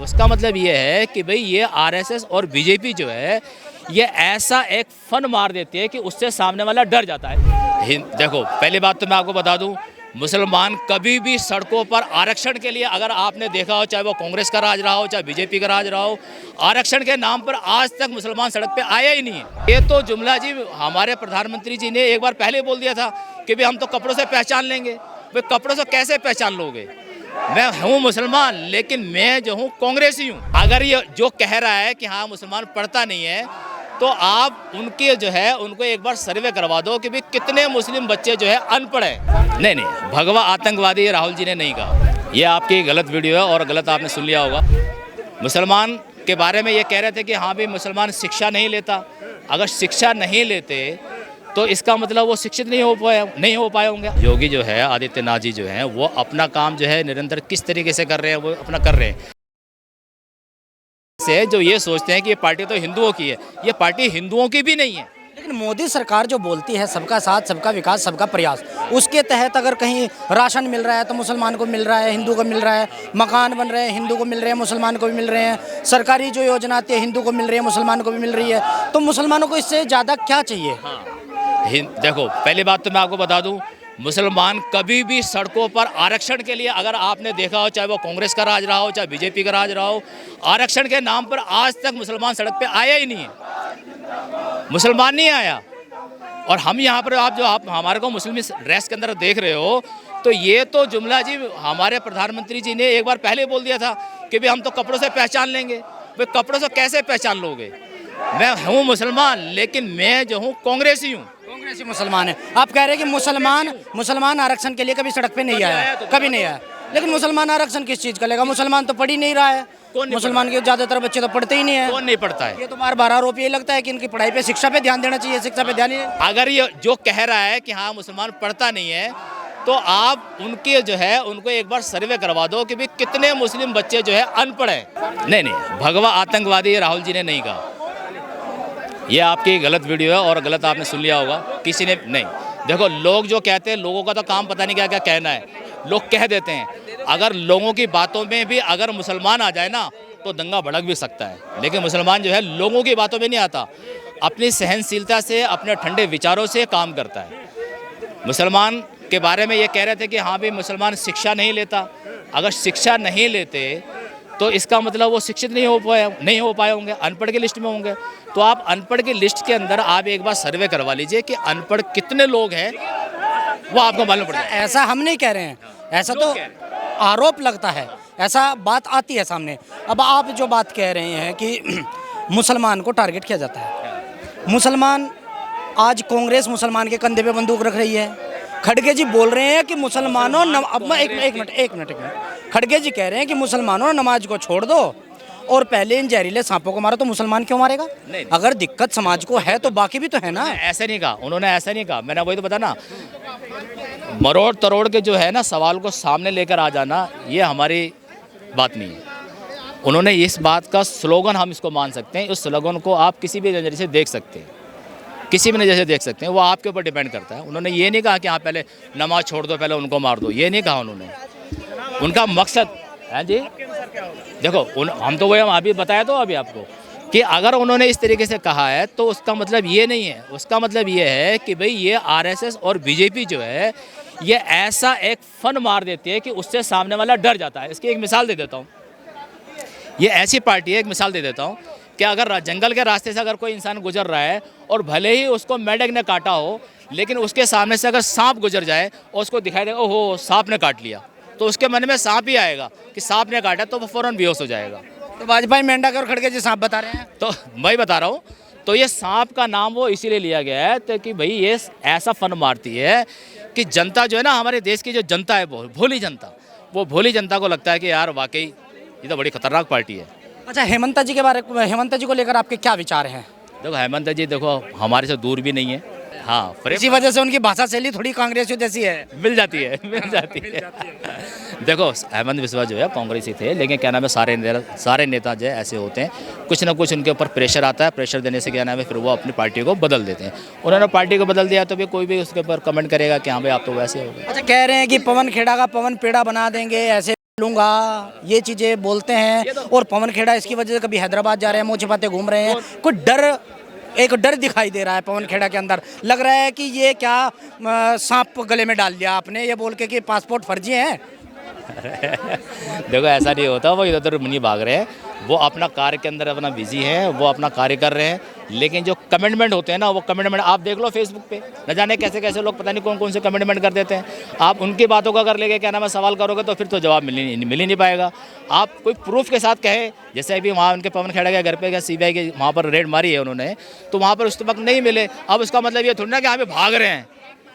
इसका मतलब ये है कि भाई ये आरएसएस और बीजेपी जो है ये ऐसा एक फन मार देती है कि उससे सामने वाला डर जाता है। देखो, पहली बात तो मैं आपको बता दूं, मुसलमान कभी भी सड़कों पर आरक्षण के लिए, अगर आपने देखा हो, चाहे वो कांग्रेस का राज रहा हो चाहे बीजेपी का राज रहा हो, आरक्षण के नाम पर आज तक मुसलमान सड़क पे आया ही नहीं है। ये तो जुमला जी हमारे प्रधानमंत्री जी ने एक बार पहले बोल दिया था कि भाई हम तो कपड़ों से पहचान लेंगे। भाई कपड़ों से कैसे पहचान लोगे? मैं हूँ मुसलमान, लेकिन मैं जो हूँ कांग्रेसी हूँ। अगर ये जो कह रहा है कि हाँ मुसलमान पढ़ता नहीं है, तो आप उनके जो है उनको एक बार सर्वे करवा दो कि भाई कितने मुस्लिम बच्चे जो है अनपढ़ हैं। नहीं, भगवा आतंकवादी राहुल जी ने नहीं कहा। ये आपकी गलत वीडियो है और गलत आपने सुन लिया होगा। मुसलमान के बारे में ये कह रहे थे कि हाँ भाई मुसलमान शिक्षा नहीं लेता। अगर शिक्षा नहीं लेते तो इसका मतलब वो शिक्षित नहीं हो पाए होंगे। योगी जो है, आदित्यनाथ जी जो हैं, वो अपना काम जो है निरंतर किस तरीके से कर रहे हैं, वो अपना कर रहे हैं। से जो ये सोचते हैं कि ये पार्टी तो हिंदुओं की है, ये पार्टी हिंदुओं की भी नहीं है। लेकिन मोदी सरकार जो बोलती है सबका साथ, सबका विकास, सबका प्रयास, उसके तहत अगर कहीं राशन मिल रहा है तो मुसलमान को मिल रहा है, हिंदू को मिल रहा है, मकान बन रहे हैं हिंदू को मिल रहे हैं, मुसलमान को भी मिल रहे हैं, सरकारी जो योजना आती है हिंदू को मिल रही है, मुसलमान को भी मिल रही है, तो मुसलमानों को इससे ज़्यादा क्या चाहिए? देखो, पहली बात तो मैं आपको बता दूं, मुसलमान कभी भी सड़कों पर आरक्षण के लिए, अगर आपने देखा हो, चाहे वो कांग्रेस का राज रहा हो चाहे बीजेपी का राज रहा हो, आरक्षण के नाम पर आज तक मुसलमान सड़क पे आया ही नहीं है। मुसलमान नहीं आया। और हम यहाँ पर आप हमारे को मुस्लिम ड्रेस के अंदर देख रहे हो, तो ये तो जुमला जी हमारे प्रधानमंत्री जी ने एक बार पहले बोल दिया था कि भाई हम तो कपड़ों से पहचान लेंगे। भाई कपड़ों से कैसे पहचान लोगे? मैं हूँ मुसलमान, लेकिन मैं जो हूँ कांग्रेसी हूँ। कांग्रेसी मुसलमान है। आप कह रहे हैं कि मुसलमान आरक्षण के लिए कभी सड़क पे नहीं आया, कभी नहीं आया। लेकिन मुसलमान आरक्षण किस चीज़ का लेगा? मुसलमान तो पढ़ ही नहीं रहा है। मुसलमान के ज़्यादातर बच्चे तो पढ़ते ही नहीं है। कौन नहीं पढ़ता है? ये तो बार आरोप ये लगता है कि इनकी पढ़ाई पे, शिक्षा पे ध्यान देना चाहिए, शिक्षा पे ध्यान ही नहीं। अगर ये जो कह रहा है कि हाँ मुसलमान पढ़ता नहीं है, तो आप उनके जो है उनको एक बार सर्वे करवा दो कि भाई कितने मुस्लिम बच्चे जो है अनपढ़ हैं। नहीं, भगवा आतंकवादी राहुल जी ने नहीं कहा। ये आपकी गलत वीडियो है और गलत आपने सुन लिया होगा। किसी ने नहीं। देखो, लोग जो कहते हैं, लोगों का तो काम पता नहीं क्या क्या कहना है, लोग कह देते हैं। अगर लोगों की बातों में भी अगर मुसलमान आ जाए ना, तो दंगा भड़क भी सकता है। लेकिन मुसलमान जो है लोगों की बातों में नहीं आता, अपनी सहनशीलता से, अपने ठंडे विचारों से काम करता है। मुसलमान के बारे में ये कह रहे थे कि हाँ भाई मुसलमान शिक्षा नहीं लेता। अगर शिक्षा नहीं लेते तो इसका मतलब वो शिक्षित नहीं हो पाए होंगे, अनपढ़ की लिस्ट में होंगे। तो आप अनपढ़ की लिस्ट के अंदर आप एक बार सर्वे करवा लीजिए कि अनपढ़ कितने लोग हैं, वो आपको मालूम पड़ जाएगा। ऐसा हम नहीं कह रहे हैं, ऐसा तो आरोप लगता है, ऐसा बात आती है सामने। अब आप जो बात कह रहे हैं कि मुसलमान को टारगेट किया जाता है, मुसलमान, आज कांग्रेस मुसलमान के कंधे पे बंदूक रख रही है। खड़गे जी बोल रहे हैं कि मुसलमानों, अब एक मिनट, खड़गे जी कह रहे हैं कि मुसलमानों नमाज को छोड़ दो और पहले इन जहरीले सांपों को मारो। तो मुसलमान क्यों मारेगा? नहीं। अगर दिक्कत समाज को है तो बाकी भी तो है ना। ऐसे नहीं कहा उन्होंने, ऐसा नहीं कहा। मैंने वही तो बताया ना, मरोड़ तरोड़ के जो है ना सवाल को सामने लेकर आ जाना, ये हमारी बात नहीं है। उन्होंने इस बात का स्लोगन, हम इसको मान सकते हैं, उस स्लोगन को आप किसी भी नज़रिए से देख सकते हैं, किसी भी नज़र से देख सकते हैं, वो आपके ऊपर डिपेंड करता है। उन्होंने ये नहीं कहा कि हाँ पहले नमाज छोड़ दो, पहले उनको मार दो, ये नहीं कहा उन्होंने। उनका मकसद है जी, देखो हम तो वही, हम अभी बताया तो अभी आपको कि अगर उन्होंने इस तरीके से कहा है तो उसका मतलब ये नहीं है। उसका मतलब ये है कि भाई ये आरएसएस और बीजेपी जो है ये ऐसा एक फन मार देती है कि उससे सामने वाला डर जाता है। इसकी एक मिसाल दे देता हूँ। ये ऐसी पार्टी है, एक मिसाल दे देता हूँ कि अगर जंगल के रास्ते से अगर कोई इंसान गुजर रहा है और भले ही उसको मेंढक ने काटा हो, लेकिन उसके सामने से अगर सांप गुजर जाए और उसको दिखाई दे ओहो सांप ने काट लिया, तो उसके मन में सांप ही आएगा कि सांप ने काटा, तो वो फौरन बेहोश हो जाएगा। तो वाजपेयी, मेंढक और खड़गे जी सांप बता रहे हैं, तो मैं बता रहा हूँ। तो ये सांप का नाम वो इसीलिए लिया गया है तो कि भाई ये ऐसा फन मारती है कि जनता जो है ना, हमारे देश की जो जनता है, भोली जनता, वो भोली जनता को लगता है कि यार वाकई ये तो बड़ी खतरनाक पार्टी है। अच्छा, हेमंत जी को लेकर आपके क्या विचार हैं? देखो, हेमंत जी देखो हमारे से दूर भी नहीं है। हाँ, इसी वजह से उनकी भाषा शैली थोड़ी कांग्रेसियों जैसी है। मिल जाती है। देखो, हेमंत बिस्वा जो है कांग्रेसी थे, लेकिन क्या नाम है, सारे नेता जो है ऐसे होते हैं, कुछ ना कुछ उनके ऊपर प्रेशर आता है, प्रेशर देने से क्या नाम है फिर वो अपनी पार्टी को बदल देते हैं। उन्होंने पार्टी को बदल दिया तो भी कोई भी उसके ऊपर कमेंट करेगा कि हाँ भाई आप तो वैसे हो गए। अच्छा, कह रहे हैं कि पवन खेड़ा का पवन पेड़ा बना देंगे, ऐसे लूंगा, ये चीज़ें बोलते हैं। और पवन खेड़ा इसकी वजह से कभी हैदराबाद जा रहे हैं, मोचे पाते घूम रहे हैं। कोई एक डर दिखाई दे रहा है पवन खेड़ा के अंदर। लग रहा है कि ये क्या सांप गले में डाल दिया आपने, ये बोल के कि पासपोर्ट फर्जी है। देखो ऐसा नहीं होता, वो इधर उधर नहीं भाग रहे हैं, वो अपना कार्य के अंदर अपना बिजी हैं, वो अपना कार्य कर रहे हैं। लेकिन जो कमिटमेंट होते हैं ना, वो कमिटमेंट आप देख लो फेसबुक पे, न जाने कैसे कैसे लोग पता नहीं कौन कौन से कमिटमेंट कर देते हैं। आप उनकी बातों का कर लेके क्या नाम है सवाल करोगे तो फिर तो जवाब मिल ही नहीं पाएगा। आप कोई प्रूफ के साथ कहे, जैसे अभी वहाँ उनके पवन खेड़ा के घर पे क्या CBI के वहाँ पर रेड मारी है उन्होंने, तो वहाँ पर उस वक्त नहीं मिले। अब उसका मतलब ये थोड़ी ना कि हमें भाग रहे हैं।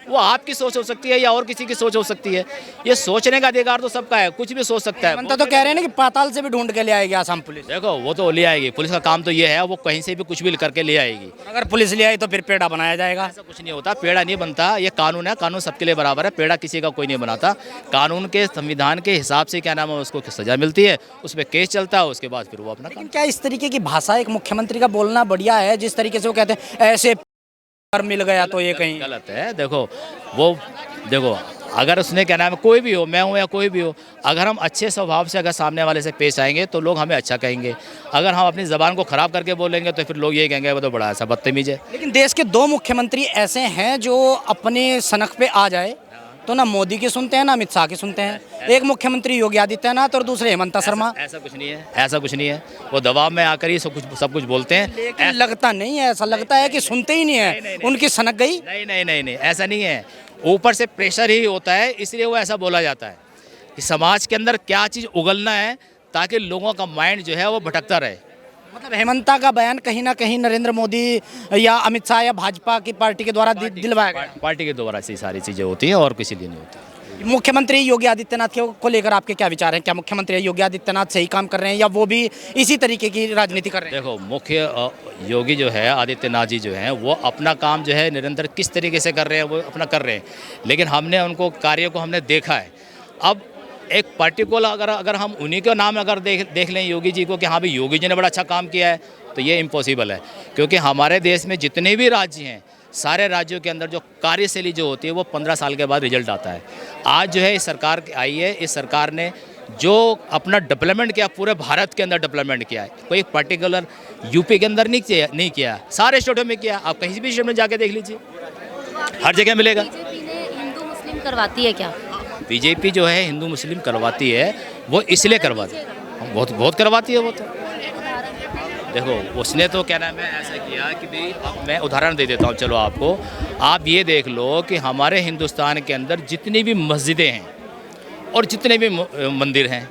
वो आपकी सोच हो सकती है या और किसी की सोच हो सकती है। ये सोचने का अधिकार तो सबका है, कुछ भी सोच सकता है। मनता तो कह रहे हैं ना कि पाताल से भी ढूंढ के ले आएगी आसाम पुलिस। देखो वो तो ले आएगी, पुलिस का काम तो ये है, वो कहीं से भी कुछ भी करके ले आएगी। अगर पुलिस ले आई तो फिर पेड़ा बनाया जाएगा। ऐसा कुछ नहीं होता, पेड़ा नहीं बनता। ये कानून है, कानून सबके लिए बराबर है, पेड़ा किसी का कोई नहीं बनाता। कानून के संविधान के हिसाब से क्या नाम है उसको सजा मिलती है, उस पर केस चलता है, उसके बाद फिर वो अपना। लेकिन क्या इस तरीके की भाषा एक मुख्यमंत्री का बोलना बढ़िया है? जिस तरीके से वो कहते हैं ऐसे मिल गया तो ये कहीं गलत है। देखो अगर उसने क्या नाम है, कोई भी हो, मैं हूँ या कोई भी हो, अगर हम अच्छे स्वभाव से अगर सामने वाले से पेश आएंगे तो लोग हमें अच्छा कहेंगे। अगर हम अपनी ज़बान को ख़राब करके बोलेंगे तो फिर लोग ये कहेंगे वो तो बड़ा ऐसा बदतमीज है। लेकिन देश के 2 मुख्यमंत्री ऐसे हैं जो अपने सनक पे आ जाए तो ना मोदी की सुनते हैं ना अमित शाह की सुनते हैं। एक मुख्यमंत्री योगी आदित्यनाथ और दूसरे हेमंत शर्मा। ऐसा कुछ नहीं है, ऐसा कुछ नहीं है। वो दबाव में आकर ही सब कुछ बोलते हैं। लेकिन लगता नहीं है, ऐसा लगता है कि सुनते ही नहीं है, उनकी सनक गई। नहीं, ऐसा नहीं है। ऊपर से प्रेशर ही होता है, इसलिए वो ऐसा बोला जाता है कि समाज के अंदर क्या चीज़ उगलना है ताकि लोगों का माइंड जो है वो भटकता रहे। मतलब हेमंता का बयान कहीं ना कहीं नरेंद्र मोदी या अमित शाह या भाजपा की पार्टी के द्वारा दिलवाया गया। पार्टी के द्वारा से सारी चीज़ें होती हैं और किसी लिए नहीं होती। मुख्यमंत्री योगी आदित्यनाथ को लेकर आपके क्या विचार हैं? क्या मुख्यमंत्री योगी आदित्यनाथ सही काम कर रहे हैं या वो भी इसी तरीके की राजनीति कर रहे हैं? देखो मुख्य योगी जो है आदित्यनाथ जी जो हैं वो अपना काम जो है निरंतर किस तरीके से कर रहे हैं वो अपना कर रहे हैं, लेकिन हमने उनको कार्य को हमने देखा है। अब एक पर्टिकुलर अगर हम उन्हीं के नाम अगर देख लें योगी जी को कि हाँ भाई योगी जी ने बड़ा अच्छा काम किया है, तो ये इम्पॉसिबल है। क्योंकि हमारे देश में जितने भी राज्य हैं, सारे राज्यों के अंदर जो कार्यशैली जो होती है वो 15 साल के बाद रिजल्ट आता है। आज जो है इस सरकार आई है, इस सरकार ने जो अपना डेवलपमेंट किया पूरे भारत के अंदर डेवलपमेंट किया है, कोई पर्टिकुलर यूपी के अंदर नहीं किया, सारे स्टेटों में किया। आप कहीं भी स्टेट में जाके देख लीजिए, हर जगह मिलेगा। बीजेपी ने हिंदू मुस्लिम करवाती है क्या? बीजेपी जो है हिंदू मुस्लिम करवाती है, वो इसलिए करवाती है, बहुत करवाती है वो तो। देखो उसने तो क्या नाम है ऐसा किया कि भाई अब मैं उदाहरण दे देता हूँ, चलो आपको, आप ये देख लो कि हमारे हिंदुस्तान के अंदर जितनी भी मस्जिदें हैं और जितने भी मंदिर हैं,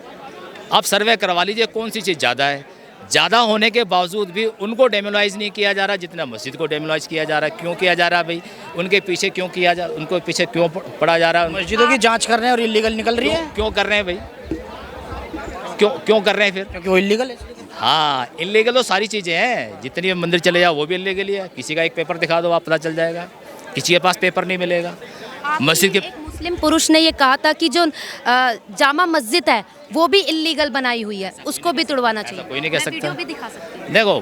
आप सर्वे करवा लीजिए कौन सी चीज़ ज़्यादा है। ज़्यादा होने के बावजूद भी उनको डेमोलाइज नहीं किया जा रहा जितना मस्जिद को डेमोलाइज किया जा रहा है। क्यों किया जा रहा है भाई? उनके पीछे क्यों किया जा उनको पीछे क्यों पड़ा जा रहा है? मस्जिदों की जांच कर रहे हैं और इलीगल निकल रही है। क्यों कर रहे हैं भाई? क्यों कर रहे हैं फिर? क्योंकि वो इलीगल है। हाँ, इलीगल तो सारी चीज़ें हैं, जितनी भी मंदिर चले जाओ वो भी इलीगल ही है। किसी का एक पेपर दिखा दो आप पता चल जाएगा, किसी के पास पेपर नहीं मिलेगा। मस्जिद के एक मुस्लिम पुरुष ने ये कहा था कि जो जामा मस्जिद है वो भी इलीगल बनाई हुई है, उसको भी तुड़वाना चाहिए। कोई नहीं कह सकता। वीडियो भी दिखा सकती हूँ। देखो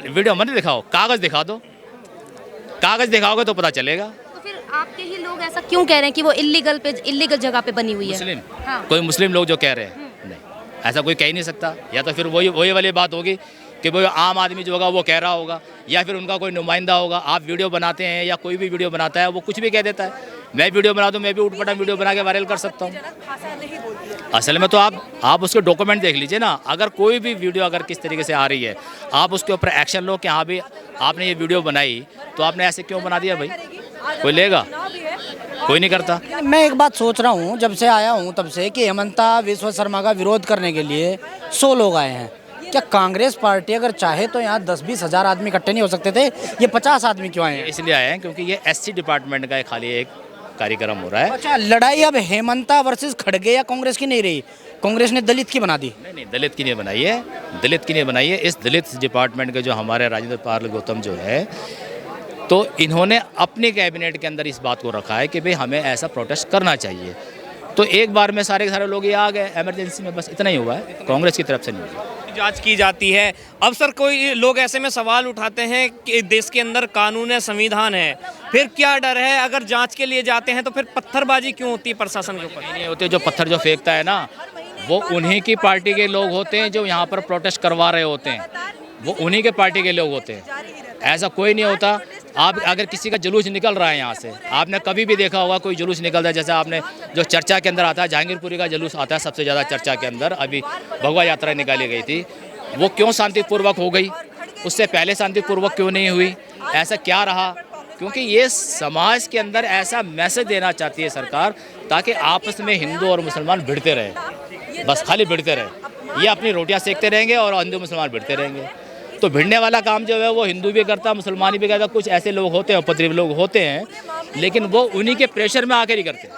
वीडियो मत दिखाओ, कागज़ दिखा दो, कागज़ दिखाओगे तो पता चलेगा। तो फिर आपके ही लोग ऐसा क्यों कह रहे हैं कि वो इलीगल जगह पे बनी हुई है? मुस्लिम हाँ। कोई मुस्लिम लोग जो कह रहे हैं, नहीं ऐसा कोई कह ही नहीं सकता। या तो फिर वही वाली बात होगी कि वो आम आदमी जो होगा वो कह रहा होगा, या फिर उनका कोई नुमाइंदा होगा। आप वीडियो बनाते हैं या कोई भी वीडियो बनाता है वो कुछ भी कह देता है। मैं वीडियो बना दूँ, मैं भी उठपटांग वीडियो बना के वायरल कर सकता हूँ। असल में तो आप उसके डॉक्यूमेंट देख लीजिए ना। अगर कोई भी वीडियो अगर किस तरीके से आ रही है, आप उसके ऊपर एक्शन लो कि हाँ भाई आपने ये वीडियो बनाई तो आपने ऐसे क्यों बना दिया भाई? कोई लेगा? कोई नहीं करता। मैं एक बात सोच रहा हूँ जब से आया हूँ तब से कि हेमंता विश्व शर्मा का विरोध करने के लिए 100 लोग आए हैं। क्या कांग्रेस पार्टी अगर चाहे तो यहाँ 10-20 हज़ार आदमी इकट्ठे नहीं हो सकते थे? ये 50 आदमी क्यों आए हैं? इसलिए आए हैं क्योंकि ये SC डिपार्टमेंट का खाली एक कार्यक्रम हो रहा है। अच्छा, लड़ाई अब हेमंता वर्सेस खड़गे या कांग्रेस की नहीं रही, कांग्रेस ने दलित की बना दी। नहीं, दलित की नहीं बनाई है, दलित की नहीं बनाई है। इस दलित डिपार्टमेंट के जो हमारे राजेंद्र पाल गौतम जो है, तो इन्होंने अपने कैबिनेट के अंदर इस बात को रखा है कि भाई हमें ऐसा प्रोटेस्ट करना चाहिए। तो एक बार में सारे के सारे लोग ये आ गए इमरजेंसी में, बस इतना ही हुआ है, कांग्रेस की तरफ से नहीं हुआ। जांच की जाती है। अब सर कोई लोग ऐसे में सवाल उठाते हैं कि देश के अंदर कानून है, संविधान है, फिर क्या डर है? अगर जांच के लिए जाते हैं तो फिर पत्थरबाजी क्यों होती है प्रशासन के ऊपर? नहीं होते, जो पत्थर जो फेंकता है ना वो उन्हीं की पार्टी के लोग होते हैं जो यहाँ पर प्रोटेस्ट करवा रहे होते हैं, वो उन्हीं के पार्टी के लोग होते हैं। ऐसा कोई नहीं होता। आप अगर किसी का जुलूस निकल रहा है यहाँ से, आपने कभी भी देखा होगा कोई जुलूस निकलता है, जैसे आपने जो चर्चा के अंदर आता है, जहांगीरपुरी का जुलूस आता है सबसे ज़्यादा चर्चा के अंदर, अभी भगवा यात्रा निकाली गई थी, वो क्यों शांतिपूर्वक हो गई, उससे पहले शांतिपूर्वक क्यों नहीं हुई, ऐसा क्या रहा? क्योंकि ये समाज के अंदर ऐसा मैसेज देना चाहती है सरकार, ताकि आपस में हिंदू और मुसलमान भिड़ते रहे, बस खाली भिड़ते रहे। ये अपनी रोटियां सेकते रहेंगे और हिंदू मुसलमान भिड़ते रहेंगे। तो भिड़ने वाला काम जो है वो हिंदू भी करता, मुसलमान भी करता। कुछ ऐसे लोग होते हैं, उपद्रवी लोग होते हैं, लेकिन वो उन्हीं के प्रेशर में आकर ही करते हैं।